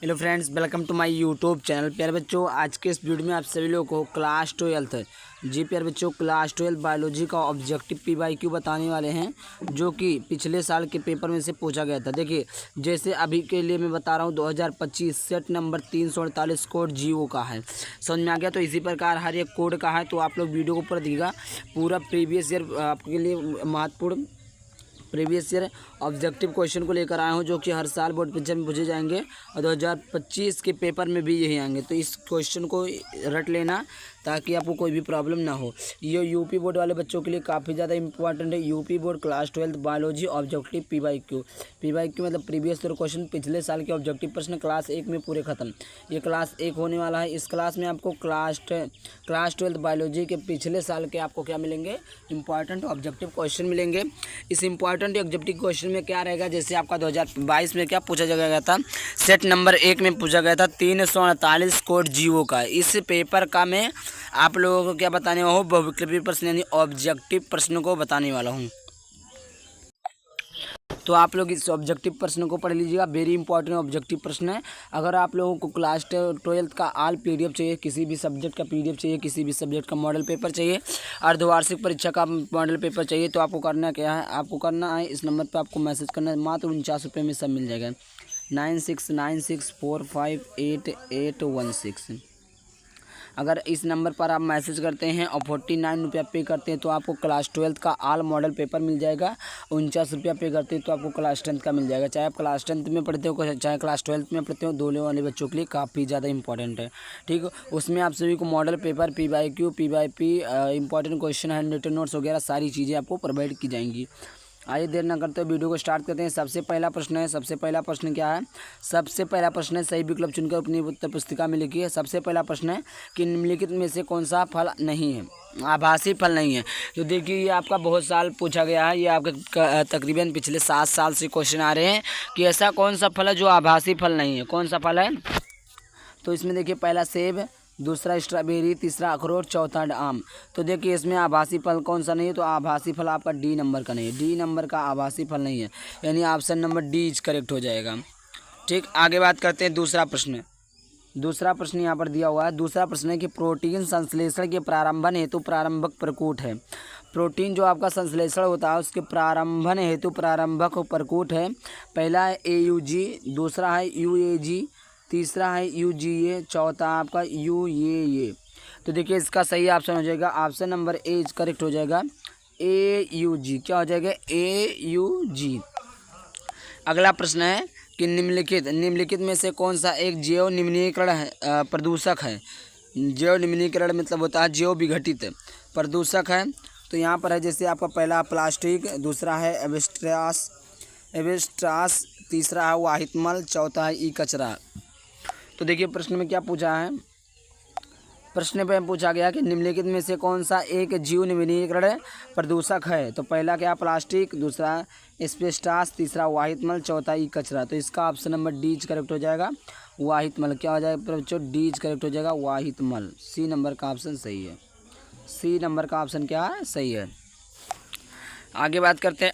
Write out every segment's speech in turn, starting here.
Hello friends, welcome to my YouTube channel. प्यारे बच्चों, आज के इस वीडियो में आप सभी लोगों को क्लास 12 प्यारे बच्चों क्लास 12 बायोलॉजी का ऑब्जेक्टिव PYQ बताने वाले हैं, जो कि पिछले साल के पेपर में से पूछा गया था। देखिए, जैसे अभी के लिए मैं बता रहा हूँ 2025 सेट नंबर 348 कोड GO का है। समझ में आ गया? तो इसी प्रकार हर एक कोड का है, तो आप लोग वीडियो को पूरा देखिएगा। पूरा प्रीवियस ईयर आपके लिए महत्वपूर्ण प्रीवियस ईयर ऑब्जेक्टिव क्वेश्चन को लेकर आया हूँ, जो कि हर साल बोर्ड परीक्षा में पूछे जाएंगे और 2025 के पेपर में भी यही आएंगे। तो इस क्वेश्चन को रट लेना ताकि आपको कोई भी प्रॉब्लम ना हो। ये यूपी बोर्ड वाले बच्चों के लिए काफ़ी ज़्यादा इंपॉर्टेंट है। UP board class 12 biology objective PYQ मतलब प्रीवियस ईयर क्वेश्चन, पिछले साल के ऑब्जेक्टिव प्रश्न क्लास 1 में पूरे खत्म। ये क्लास 1 होने वाला है। इस क्लास में आपको क्लास 12 बायोलॉजी के पिछले साल के आपको क्या मिलेंगे, इंपॉर्टेंट ऑब्जेक्टिव क्वेश्चन मिलेंगे। इस इंपॉर्टेंट ऑब्जेक्टिव क्वेश्चन में क्या रहेगा, जैसे आपका 2022 में क्या पूछा गया था, सेट नंबर 1 में पूछा गया था 348 कोड GO का। इस पेपर का मैं आप लोगों को क्या बताने वाला हूँ, बहुविकल्पी प्रश्न यानी ऑब्जेक्टिव प्रश्न को बताने वाला हूँ। तो आप लोग इस ऑब्जेक्टिव प्रश्न को पढ़ लीजिएगा। वेरी इंपॉर्टेंट ऑब्जेक्टिव प्रश्न है। अगर आप लोगों को क्लास 12 का ऑल PDF चाहिए, किसी भी सब्जेक्ट का PDF चाहिए, किसी भी सब्जेक्ट का मॉडल पेपर चाहिए, अर्धवार्षिक परीक्षा का मॉडल पेपर चाहिए, तो आपको करना क्या है, आपको करना है इस नंबर पर आपको मैसेज करना है। मात्र 49 रुपये में सब मिल जाएगा। 9696458816। अगर इस नंबर पर आप मैसेज करते हैं और 49 रुपया पे करते हैं तो आपको क्लास 12 का ऑल मॉडल पेपर मिल जाएगा। 49 रुपया पे करते हैं तो आपको क्लास 10 का मिल जाएगा। चाहे आप क्लास 10 में पढ़ते हो चाहे क्लास 12 में पढ़ते हो, दोनों वाले बच्चों के लिए काफ़ी ज़्यादा इंपॉर्टेंट है। ठीक है, उसमें आप सभी को model paper, PYQ, PYP, important question, hand written notes वगैरह सारी चीज़ें आपको प्रोवाइड की जाएंगी। आइए देर ना करते हुए वीडियो को स्टार्ट करते हैं। सबसे पहला प्रश्न क्या है, सबसे पहला प्रश्न है, सही विकल्प चुनकर अपनी उत्तर पुस्तिका में लिखिए। सबसे पहला प्रश्न है कि निम्नलिखित में से कौन सा फल नहीं है, आभासी फल नहीं है। तो देखिए, ये आपका बहुत साल पूछा गया है। ये आपका तकरीबन पिछले 7 साल से क्वेश्चन आ रहे हैं कि ऐसा कौन सा फल है जो आभासी फल नहीं है, कौन सा फल है। तो इसमें देखिए, पहला सेब, दूसरा स्ट्रॉबेरी, तीसरा अखरोट, चौथा आम। तो देखिए, इसमें आभासी फल कौन सा नहीं है, तो आभासी फल आपका D नंबर का नहीं है। D नंबर का आभासी फल नहीं है, यानी ऑप्शन नंबर D करेक्ट हो जाएगा। ठीक, आगे बात करते हैं दूसरा प्रश्न। दूसरा प्रश्न यहाँ पर दिया हुआ है। दूसरा प्रश्न है कि प्रोटीन संश्लेषण के प्रारंभन हेतु प्रारंभक प्रकूट है। प्रोटीन जो आपका संश्लेषण होता है उसके प्रारंभन हेतु प्रारंभक प्रकूट है। पहला है AUG, दूसरा है UAG, तीसरा है UGA, चौथा आपका UAA। तो देखिए, इसका सही ऑप्शन हो जाएगा ऑप्शन नंबर A करेक्ट हो जाएगा। AUG क्या हो जाएगा, AUG। अगला प्रश्न है कि निम्नलिखित में से कौन सा एक जैव निम्नीकरण प्रदूषक है। जैव निम्नीकरण मतलब होता है जैव विघटित प्रदूषक है। तो यहाँ पर है, जैसे आपका पहला प्लास्टिक, दूसरा है एवेस्ट्रास, तीसरा है वाहितमल, चौथा है ई कचरा। तो देखिए, प्रश्न में क्या पूछा है, प्रश्न में पूछा गया कि निम्नलिखित में से कौन सा एक जीव निम्नीकरण प्रदूषक है। तो पहला क्या, प्लास्टिक, दूसरा एस्बेस्टॉस, तीसरा वाहितमल, चौथा ई कचरा। तो इसका ऑप्शन नंबर D करेक्ट हो जाएगा, वाहितमल। क्या हो जाएगा बच्चों, D करेक्ट हो जाएगा, वाहितमल। C नंबर का ऑप्शन सही है। C नंबर का ऑप्शन क्या है, सही है। आगे बात करते हैं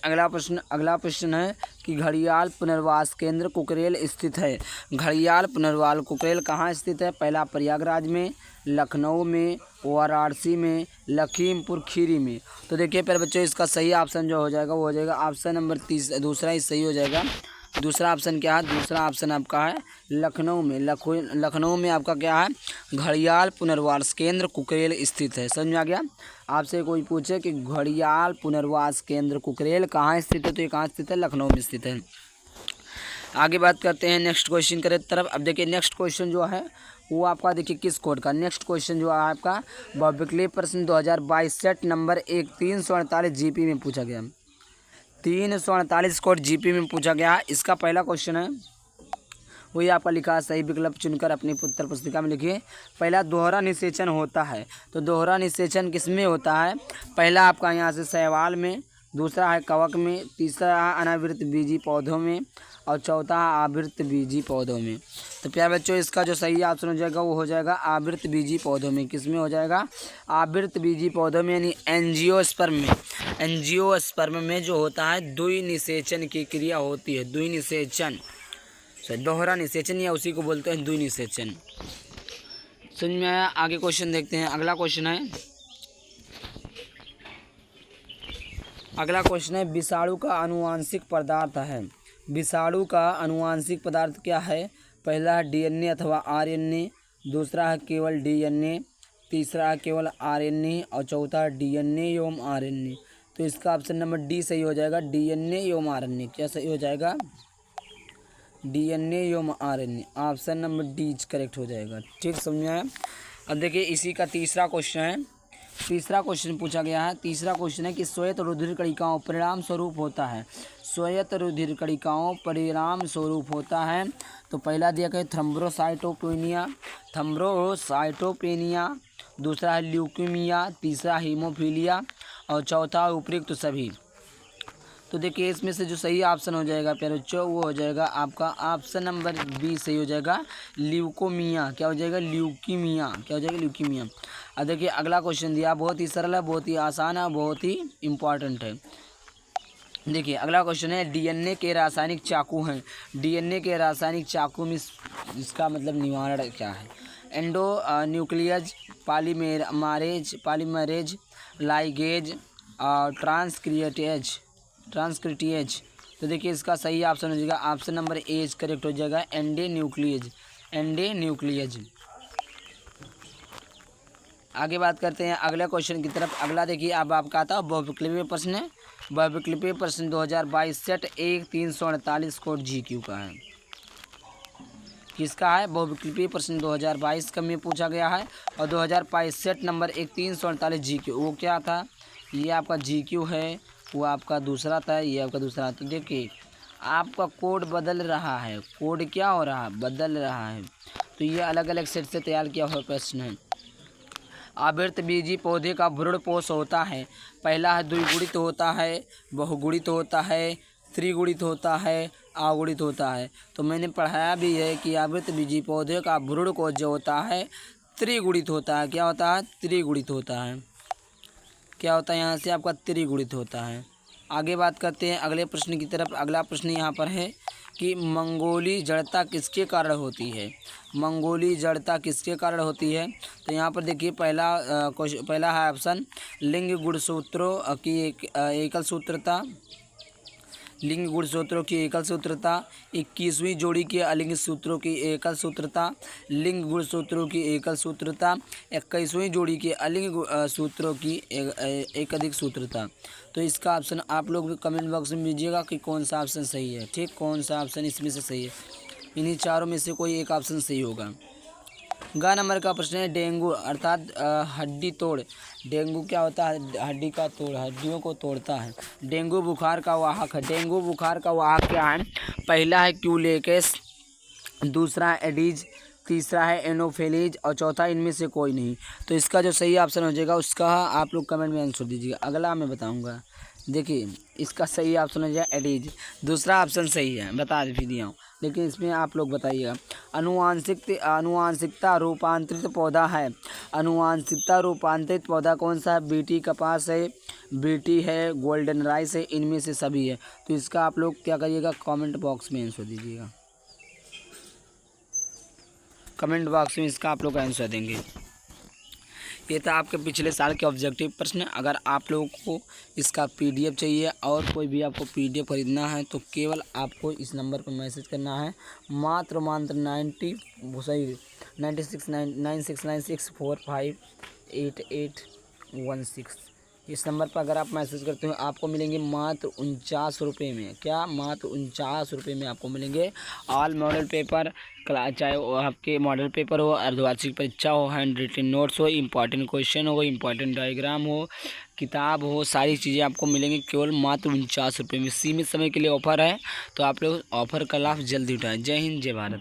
अगला प्रश्न है कि घड़ियाल पुनर्वास केंद्र कुकरेल स्थित है। घड़ियाल पुनर्वास कुकरेल कहाँ स्थित है। पहला प्रयागराज में, लखनऊ में, वाराणसी में, लखीमपुर खीरी में। तो देखिए पर बच्चों, इसका सही ऑप्शन जो हो जाएगा वो हो जाएगा ऑप्शन नंबर 30, दूसरा ही सही हो जाएगा। दूसरा ऑप्शन क्या है, दूसरा ऑप्शन आपका है लखनऊ में। लखनऊ में आपका क्या है, घड़ियाल पुनर्वास केंद्र कुकरेल स्थित है। समझ में आ गया। आपसे कोई पूछे कि घड़ियाल पुनर्वास केंद्र कुकरेल कहाँ स्थित है, तो ये कहाँ स्थित है, लखनऊ में स्थित है। आगे बात करते हैं नेक्स्ट क्वेश्चन के तरफ। अब देखिए, नेक्स्ट क्वेश्चन जो है वो आपका देखिए किस कोड का। नेक्स्ट क्वेश्चन जो है आपका बहुविकल्पीय प्रश्न 2022 सेट नंबर 1 348 GP में पूछा गया। 348 कोड GP में पूछा गया। इसका पहला क्वेश्चन है वही आपका लिखा है, सही विकल्प चुनकर अपनी उत्तर पुस्तिका में लिखिए। पहला, दोहरा निषेचन होता है। तो दोहरा निषेचन किस में होता है, पहला आपका यहाँ से शैवाल में, दूसरा है कवक में, तीसरा है अनावृत बीजी पौधों में, और चौथा है आवृत बीजी पौधों में। तो प्यारे बच्चों, इसका जो सही ऑप्शन हो जाएगा वो हो जाएगा आवृत बीजी पौधों में। किस में हो जाएगा, आवृत बीजी पौधों में, यानी एंजियोस्पर्म में। एंजियोस्पर्म में जो होता है द्वि निषेचन की क्रिया होती है, द्वि निषेचन। दोहरा निषेचन या उसी को बोलते हैं द्विनिषेचन। समझ में आया। आगे क्वेश्चन देखते हैं। अगला क्वेश्चन है विषाणु का आनुवांशिक पदार्थ है। विषाणु का आनुवांशिक पदार्थ क्या है? पहला है डीएनए अथवा आरएनए, दूसरा है केवल डीएनए, तीसरा है केवल आरएनए और चौथा है डीएनए एवं आरएनए। तो इसका ऑप्शन नंबर डी सही हो जाएगा, डीएनए एवं आरएनए। क्या सही हो जाएगा? डीएनए एवं RNA. Option number D correct हो जाएगा। ठीक, समझ में आया। अब देखिए इसी का तीसरा क्वेश्चन है। तीसरा क्वेश्चन पूछा गया है। तीसरा क्वेश्चन है कि श्वेत रुधिर कणिकाओं परिणाम स्वरूप होता है। श्वेत रुधिर कणिकाओं परिणाम स्वरूप होता है। तो पहला दिया गया थ्रोम्बोसाइटोपेनिया, दूसरा है ल्यूकीमिया, तीसरा हीमोफीलिया और चौथा उपयुक्त तो सभी। तो देखिए इसमें से जो सही ऑप्शन हो जाएगा प्यारे बच्चों वो हो जाएगा आपका ऑप्शन नंबर बी सही हो जाएगा, ल्यूकोमिया। क्या हो जाएगा? ल्यूकीमिया। क्या हो जाएगा? ल्यूकीमिया। अब देखिए अगला क्वेश्चन दिया, बहुत ही सरल है, बहुत ही आसान है, बहुत ही इम्पॉर्टेंट है। देखिए अगला क्वेश्चन है डीएनए के रासायनिक चाकू हैं। डीएनए के रासायनिक चाकू में इसका मतलब निवारण क्या है? एंडो न्यूक्लियज, पॉलीमरेज, लाइगेज और ट्रांसक्रिप्टेज। तो देखिए इसका सही ऑप्शन हो जाएगा ऑप्शन नंबर ए करेक्ट हो जाएगा, एंडे न्यूक्लियज। आगे बात करते हैं अगले क्वेश्चन की तरफ। अगला देखिए अब आपका आता है बहुविकल्पीय प्रश्न। बहुविकल्पीय प्रश्न 2022 सेट 1 348 कोड GQ का है। किसका है? बहुविकल्पीय प्रश्न 2022 का में पूछा गया है और 2022 सेट नंबर 1 348 GQ। वो क्या था? ये आपका GQ है, वो आपका दूसरा था, ये आपका दूसरा। तो देखिए आपका कोड बदल रहा है। कोड क्या हो रहा है? बदल रहा है। तो ये अलग अलग सेट से तैयार किया हुआ प्रश्न है। आवृतबीजी पौधे का भ्रूणपोष होता है। पहला है द्विगुणित होता है, बहुगुणित होता है, त्रिगुणित होता है, अगुणित होता है। तो मैंने पढ़ाया भी है कि आवृतबीजी पौधे का भ्रूणकोश जो होता है त्रिगुणित होता है। क्या होता है? त्रिगुणित होता है। क्या होता है? यहाँ से आपका त्रिगुणित होता है। आगे बात करते हैं अगले प्रश्न की तरफ। अगला प्रश्न यहाँ पर है कि मंगोली जड़ता किसके कारण होती है? मंगोली जड़ता किसके कारण होती है? तो यहाँ पर देखिए पहला है ऑप्शन लिंग गुणसूत्रों की एकल सूत्रता, लिंग गुणसूत्रों की एकल सूत्रता, 21वीं जोड़ी के अलिंग सूत्रों की एकल सूत्रता, लिंग गुणसूत्रों की एकल सूत्रता, 21वीं जोड़ी के अलिंग सूत्रों की एकाधिक सूत्रता। तो इसका ऑप्शन आप लोग कमेंट बॉक्स में दीजिएगा कि कौन सा ऑप्शन सही है। ठीक, कौन सा ऑप्शन इसमें से सही है? इन्हीं चारों में से कोई एक ऑप्शन सही होगा। ग नंबर का प्रश्न है डेंगू अर्थात हड्डी तोड़। डेंगू क्या होता है? हड्डी का तोड़, हड्डियों को तोड़ता है। डेंगू बुखार का वाहक है। डेंगू बुखार का वाहक क्या है? पहला है क्यूलेक्स, दूसरा है एडीज, तीसरा है एनोफिलीज और चौथा इनमें से कोई नहीं। तो इसका जो सही ऑप्शन हो जाएगा उसका आप लोग कमेंट में आंसर दीजिएगा। अगला मैं बताऊँगा। देखिए इसका सही ऑप्शन हो जाएगा एडीज। दूसरा ऑप्शन सही है, बता भी दिया हूँ, लेकिन इसमें आप लोग बताइएगा। आनुवांशिकता रूपांतरित पौधा है। आनुवांशिकता रूपांतरित पौधा कौन सा है? बीटी कपास है, बीटी है, गोल्डन राइस है, इनमें से सभी है। तो इसका आप लोग क्या करिएगा? कमेंट बॉक्स में आंसर दीजिएगा। कमेंट बॉक्स में इसका आप लोग आंसर देंगे। ये था आपके पिछले साल के ऑब्जेक्टिव प्रश्न। अगर आप लोगों को इसका PDF चाहिए और कोई भी आपको PDF खरीदना है तो केवल आपको इस नंबर पर मैसेज करना है। मात्र 969694588816। इस नंबर पर अगर आप मैसेज करते हो आपको मिलेंगे मात्र 49 रुपये में। क्या? मात्र 49 रुपये में आपको मिलेंगे ऑल मॉडल पेपर, चाहे वो आपके मॉडल पेपर हो, अर्धवार्षिक परीक्षा हो, हैंड रिटन नोट्स हो, इंपॉर्टेंट क्वेश्चन हो, इंपॉर्टेंट डायग्राम हो, किताब हो, सारी चीज़ें आपको मिलेंगी केवल मात्र 49 रुपये में। सीमित समय के लिए ऑफर है, तो आप लोग ऑफर का लाभ जल्दी उठाएं। जय हिंद, जय भारत।